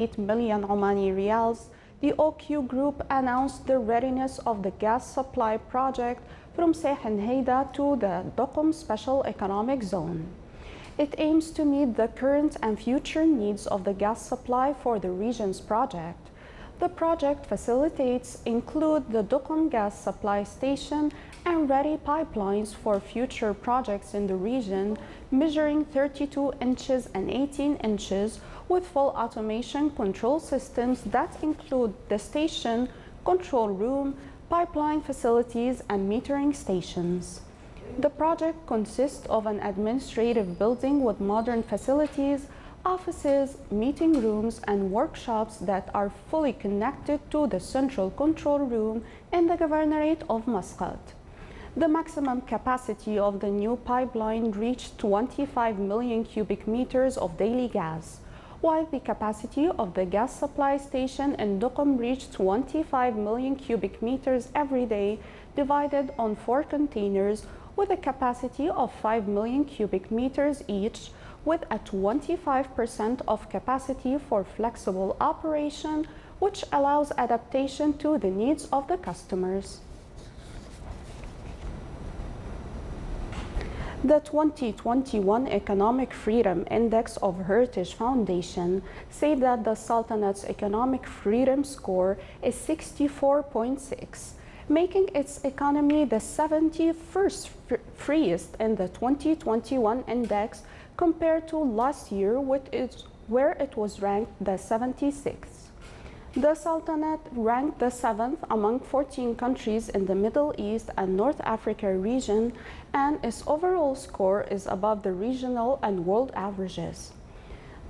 8 million Omani riyals, the OQ Group announced the readiness of the gas supply project from Sehen Heida to the Dokum Special Economic Zone. It aims to meet the current and future needs of the gas supply for the region's project. The project facilitates include the Dokum gas supply station and ready pipelines for future projects in the region, measuring 32 inches and 18 inches with full automation control systems that include the station, control room, pipeline facilities, and metering stations. The project consists of an administrative building with modern facilities, offices, meeting rooms, and workshops that are fully connected to the central control room in the Governorate of Muscat. The maximum capacity of the new pipeline reached 25 million cubic meters of daily gas, while the capacity of the gas supply station in Dokum reached 25 million cubic meters every day, divided on 4 containers with a capacity of 5 million cubic meters each, with a 25% of capacity for flexible operation, which allows adaptation to the needs of the customers. The 2021 Economic Freedom Index of Heritage Foundation said that the Sultanate's economic freedom score is 64.6, making its economy the 71st freest in the 2021 index compared to last year, where it was ranked the 76th. The Sultanate ranked the 7th among 14 countries in the Middle East and North Africa region, and its overall score is above the regional and world averages.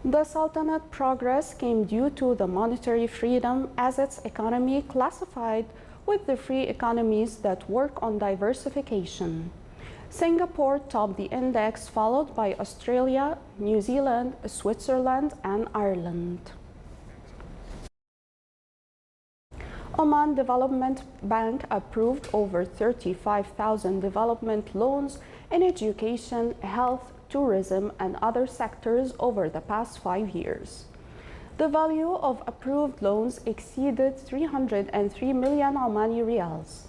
The Sultanate progress came due to the monetary freedom as its economy classified with the free economies that work on diversification. Singapore topped the index, followed by Australia, New Zealand, Switzerland, and Ireland. Oman Development Bank approved over 35,000 development loans in education, health, tourism, and other sectors over the past 5 years. The value of approved loans exceeded 303 million Omani riyals.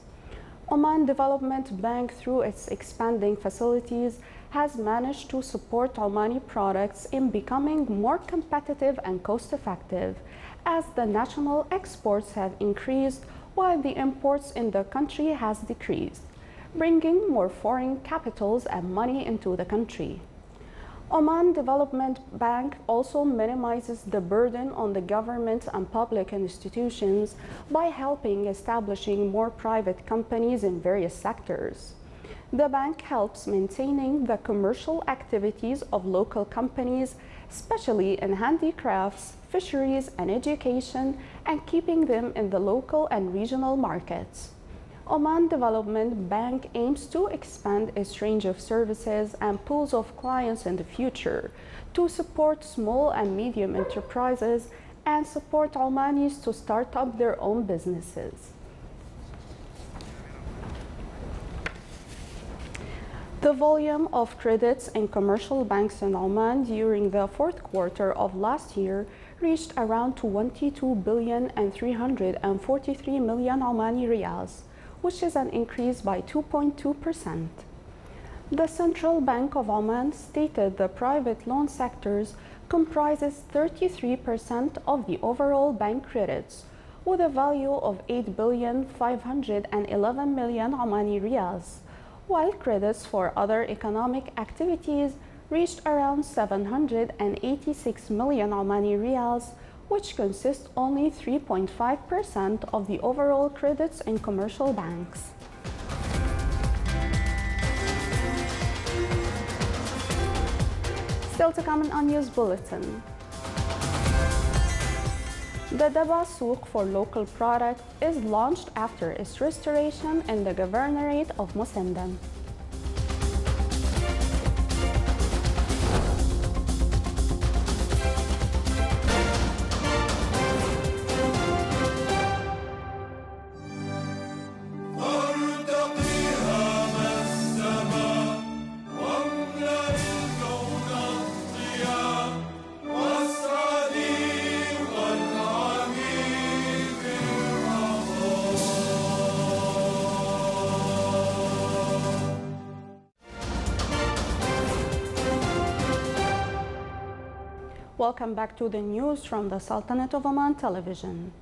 Oman Development Bank, through its expanding facilities, has managed to support Omani products in becoming more competitive and cost-effective, as the national exports have increased while the imports in the country has decreased, bringing more foreign capitals and money into the country. Oman Development Bank also minimizes the burden on the government and public institutions by helping establishing more private companies in various sectors. The bank helps maintaining the commercial activities of local companies, especially in handicrafts, fisheries, and education, and keeping them in the local and regional markets. Oman Development Bank aims to expand its range of services and pools of clients in the future to support small and medium enterprises and support Omanis to start up their own businesses. The volume of credits in commercial banks in Oman during the fourth quarter of last year reached around 22 billion and 343 million Omani riyals, which is an increase by 2.2%. The Central Bank of Oman stated the private loan sectors comprises 33% of the overall bank credits, with a value of 8 billion 511 million Omani riyals, while credits for other economic activities reached around 786 million Omani riyals, which consists only 3.5% of the overall credits in commercial banks. Still to come on News Bulletin. The Daba Souk for local products is launched after its restoration in the Governorate of Musandam. Welcome back to the news from the Sultanate of Oman television.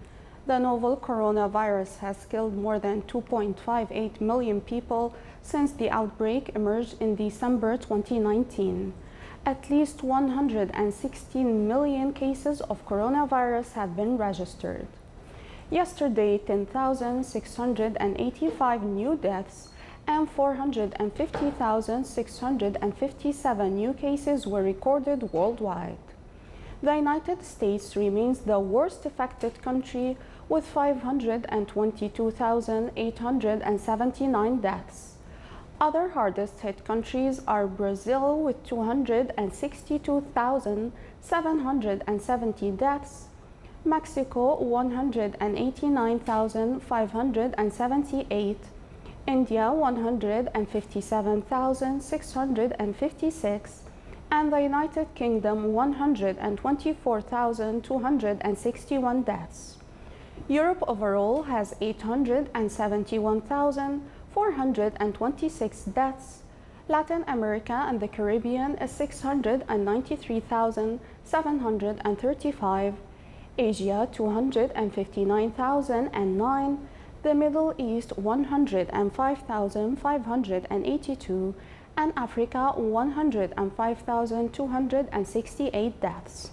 The novel coronavirus has killed more than 2.58 million people since the outbreak emerged in December 2019. At least 116 million cases of coronavirus have been registered. Yesterday, 10,685 new deaths and 450,657 new cases were recorded worldwide. The United States remains the worst affected country with 522,879 deaths. Other hardest hit countries are Brazil with 262,770 deaths, Mexico 189,578, India 157,656, and the United Kingdom 124,261 deaths. Europe overall has 871,426 deaths. Latin America and the Caribbean is 693,735, Asia 259,009, the Middle East 105,582, and Africa 105,268 deaths.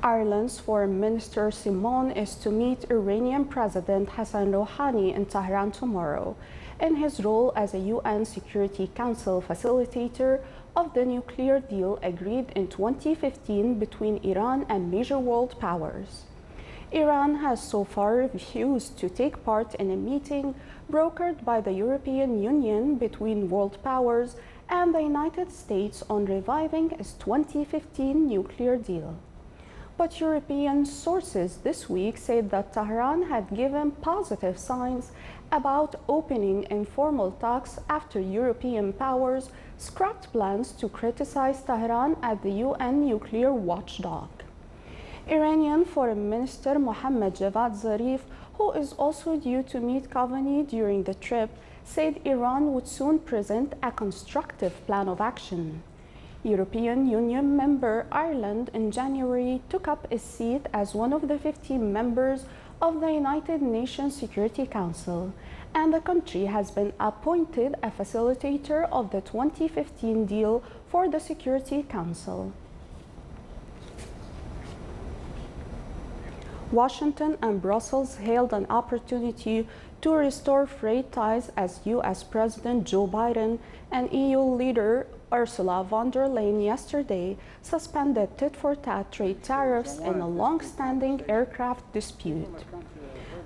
Ireland's Foreign Minister Simon is to meet Iranian President Hassan Rouhani in Tehran tomorrow in his role as a UN Security Council facilitator of the nuclear deal agreed in 2015 between Iran and major world powers. Iran has so far refused to take part in a meeting brokered by the European Union between world powers and the United States on reviving its 2015 nuclear deal. But European sources this week said that Tehran had given positive signs about opening informal talks after European powers scrapped plans to criticize Tehran at the UN nuclear watchdog. Iranian Foreign Minister Mohammad Javad Zarif, who is also due to meet Khamenei during the trip, said Iran would soon present a constructive plan of action. European Union member Ireland in January took up a seat as one of the 15 members of the United Nations Security Council, and the country has been appointed a facilitator of the 2015 deal for the Security Council. Washington and Brussels hailed an opportunity to restore freight ties as U.S. President Joe Biden and EU leader Ursula von der Leyen yesterday suspended tit-for-tat trade tariffs in a long-standing aircraft dispute.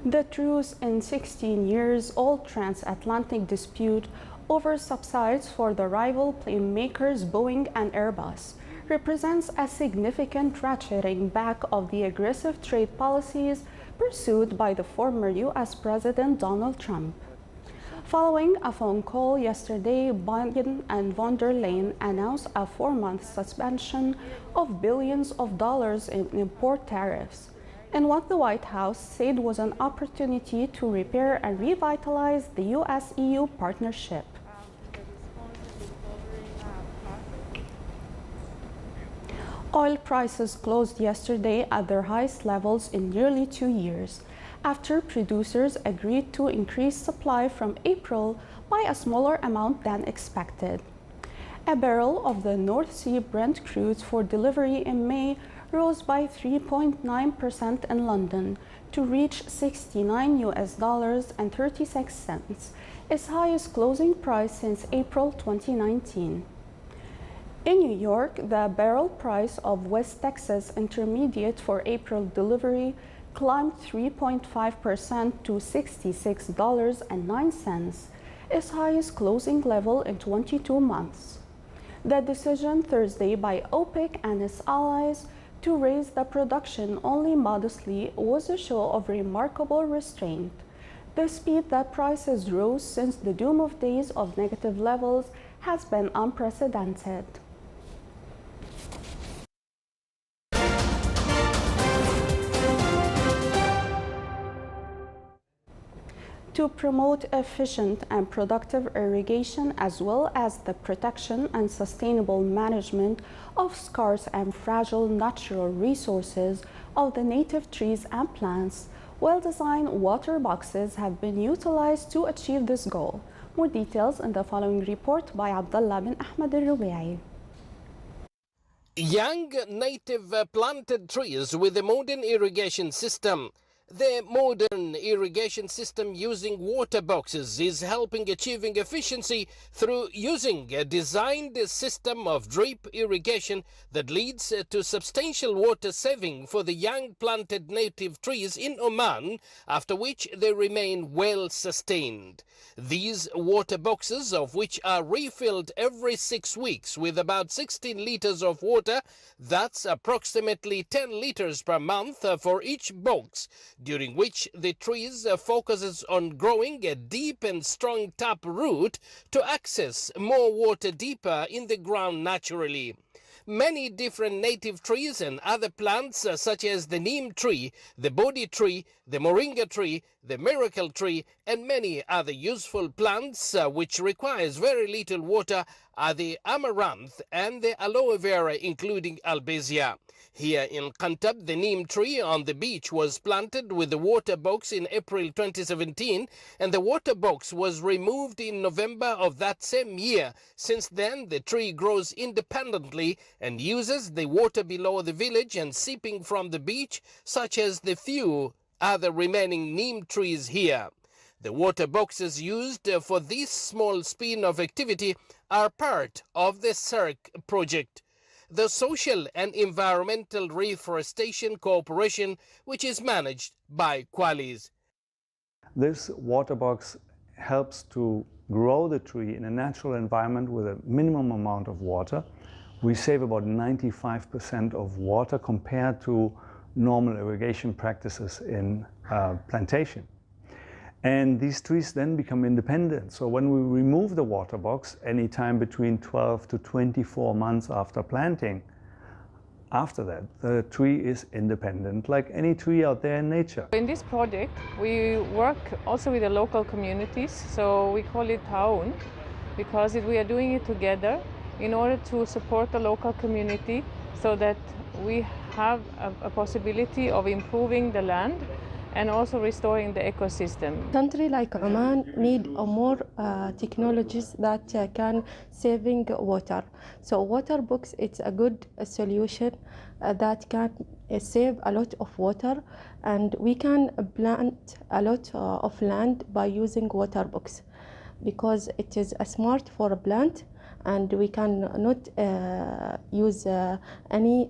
The truce in 16-years-old transatlantic dispute over subsidies for the rival plane makers Boeing and Airbus represents a significant ratcheting back of the aggressive trade policies pursued by the former U.S. President Donald Trump. Following a phone call yesterday, Biden and von der Leyen announced a 4-month suspension of billions of dollars in import tariffs, in what the White House said was an opportunity to repair and revitalize the US-EU partnership. Oil prices closed yesterday at their highest levels in nearly 2 years, after producers agreed to increase supply from April by a smaller amount than expected. A barrel of the North Sea Brent crude for delivery in May rose by 3.9% in London to reach $69.36, its highest closing price since April 2019. In New York, the barrel price of West Texas Intermediate for April delivery climbed 3.5% to $66.09, its highest closing level in 22 months. The decision Thursday by OPEC and its allies to raise the production only modestly was a show of remarkable restraint. The speed that prices rose since the doom of days of negative levels has been unprecedented. to promote efficient and productive irrigation as well as the protection and sustainable management of scarce and fragile natural resources of the native trees and plants. Well-designed water boxes have been utilized to achieve this goal. More details in the following report by Abdullah bin Ahmed al-Rubi'i. Young native planted trees with a modern irrigation system. The modern irrigation system using water boxes is helping achieving efficiency through using a designed system of drip irrigation that leads to substantial water saving for the young planted native trees in Oman, after which they remain well sustained. These water boxes, of which are refilled every 6 weeks with about 16 liters of water, that's approximately 10 liters per month for each box, during which the trees focuses on growing a deep and strong tap root to access more water deeper in the ground naturally. Many different native trees and other plants such as the neem tree, the bodhi tree, the moringa tree, the miracle tree and many other useful plants which requires very little water are the amaranth and the aloe vera, including albizia. Here in Kantab, the neem tree on the beach was planted with the water box in April 2017 and the water box was removed in November of that same year. Since then, the tree grows independently and uses the water below the village and seeping from the beach, such as the few other remaining neem trees here. The water boxes used for this small spin of activity are part of the CIRC project, the Social and Environmental Reforestation Cooperation, which is managed by Qualis. This water box helps to grow the tree in a natural environment with a minimum amount of water. We save about 95% of water compared to normal irrigation practices in plantation. And these trees then become independent. So when we remove the water box, anytime between 12 to 24 months after planting, after that, the tree is independent, like any tree out there in nature. In this project, we work also with the local communities, so we call it Taun, because we are doing it together in order to support the local community so that we have a possibility of improving the land and also restoring the ecosystem. A country like Oman need more technologies that can saving water. So water box, it's a good solution that can save a lot of water, and we can plant a lot of land by using water box because it is smart for a plant and we can not use any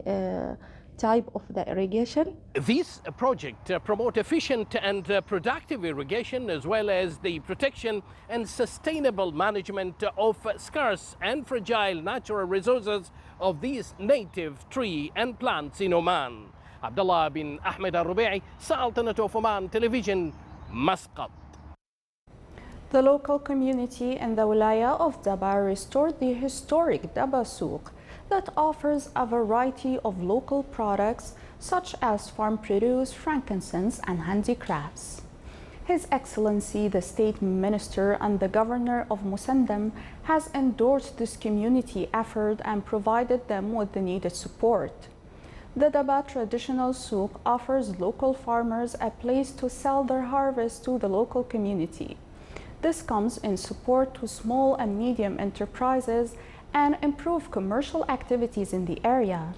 type of the irrigation. This project promote efficient and productive irrigation as well as the protection and sustainable management of scarce and fragile natural resources of these native tree and plants in Oman. Abdullah bin Ahmed al-Rubi'i, Sultanate of Oman Television, Muscat. The local community in the wilaya of Daba restored the historic Daba Souk that offers a variety of local products such as farm produce, frankincense and handicrafts. His Excellency the State Minister and the Governor of Musandam has endorsed this community effort and provided them with the needed support. The Daba Traditional Souk offers local farmers a place to sell their harvest to the local community. This comes in support to small and medium enterprises and improve commercial activities in the area.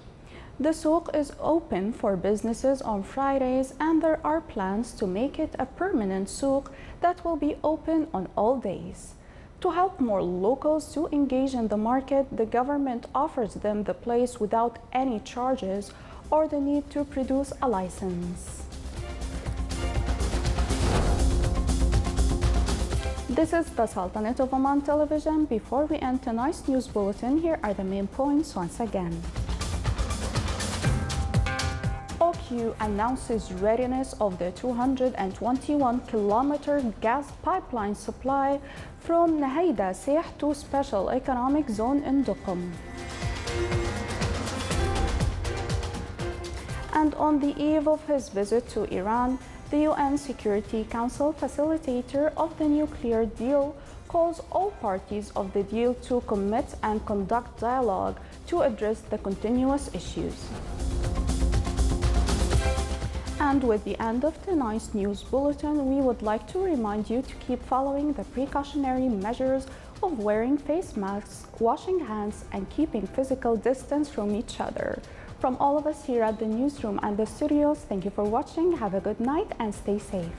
The souk is open for businesses on Fridays and there are plans to make it a permanent souk that will be open on all days. To help more locals to engage in the market, the government offers them the place without any charges or the need to produce a license. This is the Sultanate of Oman Television. Before we end tonight's news bulletin, here are the main points once again. OQ announces readiness of the 221-kilometer gas pipeline supply from Nahida Seh to Special Economic Zone in Duqm. And on the eve of his visit to Iran, The UN Security Council facilitator of the nuclear deal calls all parties of the deal to commit and conduct dialogue to address the continuous issues. And with the end of tonight's news bulletin, we would like to remind you to keep following the precautionary measures of wearing face masks, washing hands, and keeping physical distance from each other. From all of us here at the newsroom and the studios, thank you for watching. Have a good night and stay safe.